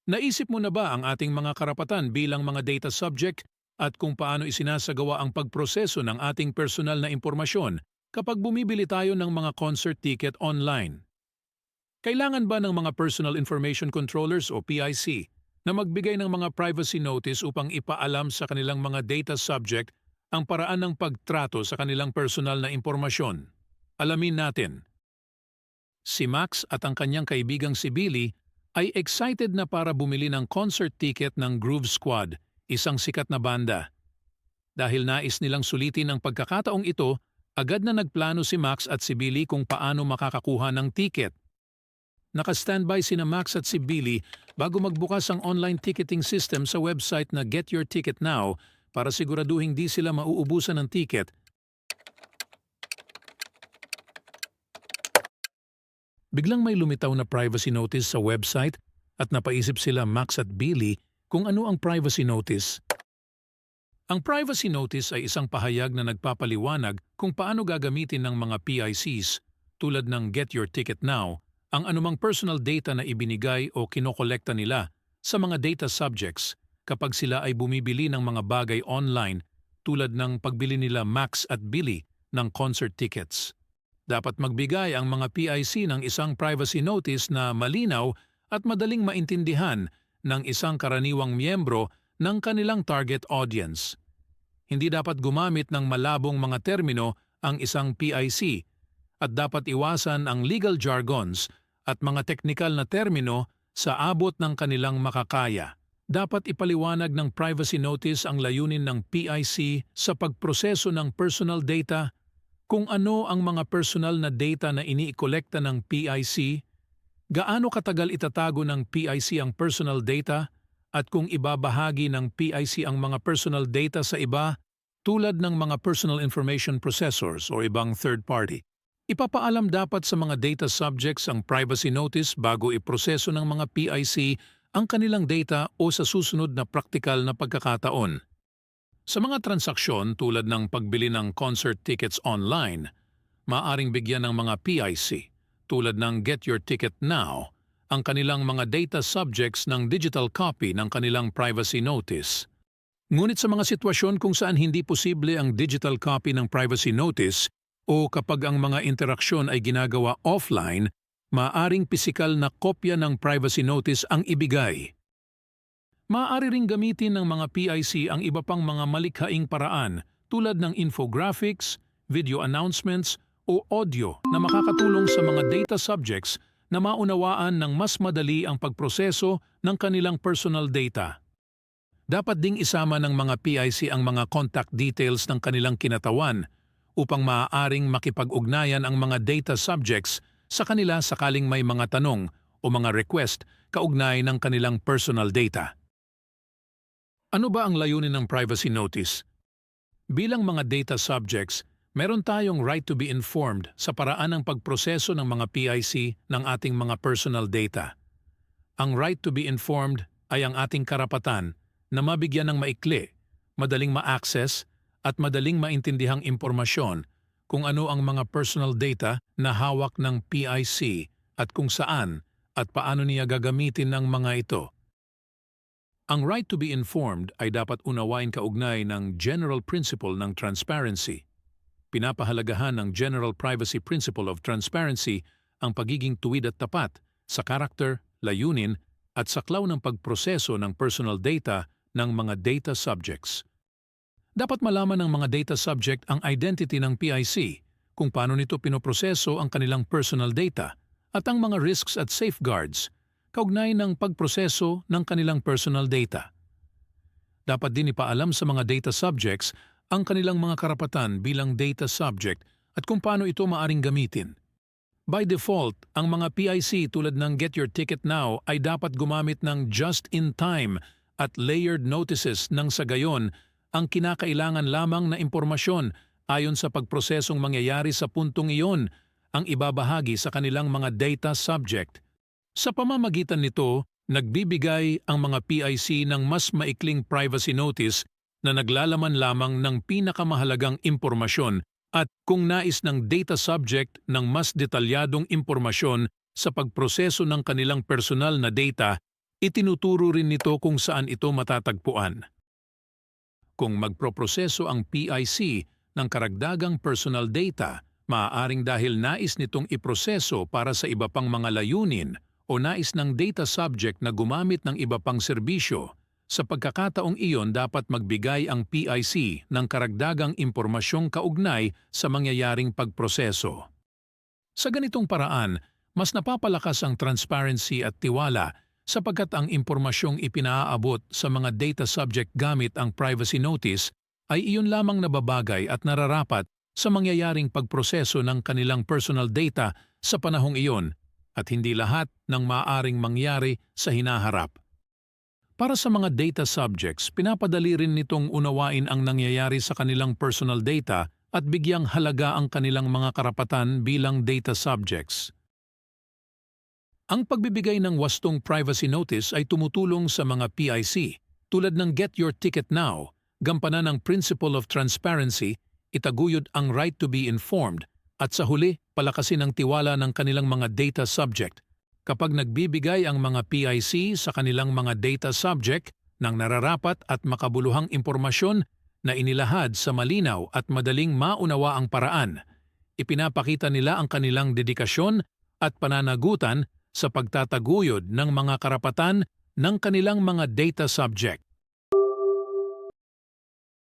Naisip mo na ba ang ating mga karapatan bilang mga data subject at kung paano isinasagawa ang pagproseso ng ating personal na impormasyon kapag bumibili tayo ng mga concert ticket online? Kailangan ba ng mga Personal Information Controllers o PIC na magbigay ng mga privacy notice upang ipaalam sa kanilang mga data subject ang paraan ng pagtrato sa kanilang personal na impormasyon? Alamin natin. Si Max at ang kanyang kaibigang si Billy ay excited na para bumili ng concert ticket ng Groove Squad, isang sikat na banda. Dahil nais nilang sulitin ang pagkakataong ito, agad na nagplano si Max at si Billy kung paano makakakuha ng ticket. Naka-standby sina Max at si Billy bago magbukas ang online ticketing system sa website na Get Your Ticket Now para siguraduhin di sila mauubusan ng ticket. Biglang may lumitaw na privacy notice sa website at napaisip sila Max at Billy kung ano ang privacy notice. Ang privacy notice ay isang pahayag na nagpapaliwanag kung paano gagamitin ng mga PICs tulad ng Get Your Ticket Now ang anumang personal data na ibinigay o kinokolekta nila sa mga data subjects kapag sila ay bumibili ng mga bagay online tulad ng pagbili nila Max at Billy ng concert tickets. Dapat magbigay ang mga PIC ng isang privacy notice na malinaw at madaling maintindihan ng isang karaniwang miyembro ng kanilang target audience. Hindi dapat gumamit ng malabong mga termino ang isang PIC at dapat iwasan ang legal jargons at mga teknikal na termino sa abot ng kanilang makakaya. Dapat ipaliwanag ng privacy notice ang layunin ng PIC sa pagproseso ng personal data, kung ano ang mga personal na data na iniikolekta ng PIC, gaano katagal itatago ng PIC ang personal data, at kung ibabahagi ng PIC ang mga personal data sa iba tulad ng mga personal information processors o ibang third party. Ipapaalam dapat sa mga data subjects ang privacy notice bago iproseso ng mga PIC ang kanilang data o sa susunod na praktikal na pagkakataon. Sa mga transaksyon tulad ng pagbili ng concert tickets online, maaaring bigyan ng mga PIC tulad ng Get Your Ticket Now ang kanilang mga data subjects ng digital copy ng kanilang privacy notice. Ngunit sa mga sitwasyon kung saan hindi posible ang digital copy ng privacy notice o kapag ang mga interaksyon ay ginagawa offline, maaaring pisikal na kopya ng privacy notice ang ibigay. Maaari ring gamitin ng mga PIC ang iba pang mga malikhaing paraan tulad ng infographics, video announcements o audio na makakatulong sa mga data subjects na maunawaan ng mas madali ang pagproseso ng kanilang personal data. Dapat ding isama ng mga PIC ang mga contact details ng kanilang kinatawan upang maaaring makipag-ugnayan ang mga data subjects sa kanila sakaling may mga tanong o mga request kaugnay ng kanilang personal data. Ano ba ang layunin ng privacy notice? Bilang mga data subjects, meron tayong right to be informed sa paraan ng pagproseso ng mga PIC ng ating mga personal data. Ang right to be informed ay ang ating karapatan na mabigyan ng maikli, madaling ma-access at madaling maintindihang impormasyon kung ano ang mga personal data na hawak ng PIC at kung saan at paano niya gagamitin ng mga ito. Ang right to be informed ay dapat unawain kaugnay ng general principle ng transparency. Pinapahalagahan ng General Privacy Principle of Transparency ang pagiging tuwid at tapat sa karakter, layunin at saklaw ng pagproseso ng personal data ng mga data subjects. Dapat malaman ng mga data subject ang identity ng PIC, kung paano nito pinoproseso ang kanilang personal data, at ang mga risks at safeguards kaugnay ng pagproseso ng kanilang personal data. Dapat din ipaalam sa mga data subjects ang kanilang mga karapatan bilang data subject at kung paano ito maaring gamitin. By default, ang mga PIC tulad ng Get Your Ticket Now ay dapat gumamit ng just-in-time at layered notices nang sa gayon ang kinakailangan lamang na impormasyon ayon sa pagprosesong mangyayari sa puntong iyon ang ibabahagi sa kanilang mga data subject. Sa pamamagitan nito, nagbibigay ang mga PIC ng mas maikling privacy notice na naglalaman lamang ng pinakamahalagang impormasyon at kung nais ng data subject ng mas detalyadong impormasyon sa pagproseso ng kanilang personal na data, Itinuturo rin nito kung saan ito matatagpuan. Kung magproproseso ang PIC ng karagdagang personal data, maaaring dahil nais nitong iproseso para sa iba pang mga layunin o nais ng data subject na gumamit ng iba pang serbisyo. Sa pagkakataong iyon, dapat magbigay ang PIC ng karagdagang impormasyong kaugnay sa mangyayaring pagproseso. Sa ganitong paraan, mas napapalakas ang transparency at tiwala sapagkat ang impormasyong ipinaaabot sa mga data subject gamit ang privacy notice ay iyon lamang nababagay at nararapat sa mangyayaring pagproseso ng kanilang personal data sa panahong iyon at hindi lahat ng maaaring mangyari sa hinaharap. Para sa mga data subjects, pinapadali rin nitong unawain ang nangyayari sa kanilang personal data at bigyang halaga ang kanilang mga karapatan bilang data subjects. Ang pagbibigay ng wastong privacy notice ay tumutulong sa mga PIC tulad ng Get Your Ticket Now, gampanan ang Principle of Transparency, itaguyod ang right to be informed, at sa huli, palakasin ang tiwala ng kanilang mga data subject. Kapag nagbibigay ang mga PIC sa kanilang mga data subject ng nararapat at makabuluhang impormasyon na inilahad sa malinaw at madaling maunawaang paraan, ipinapakita nila ang kanilang dedikasyon at pananagutan sa pagtataguyod ng mga karapatan ng kanilang mga data subject.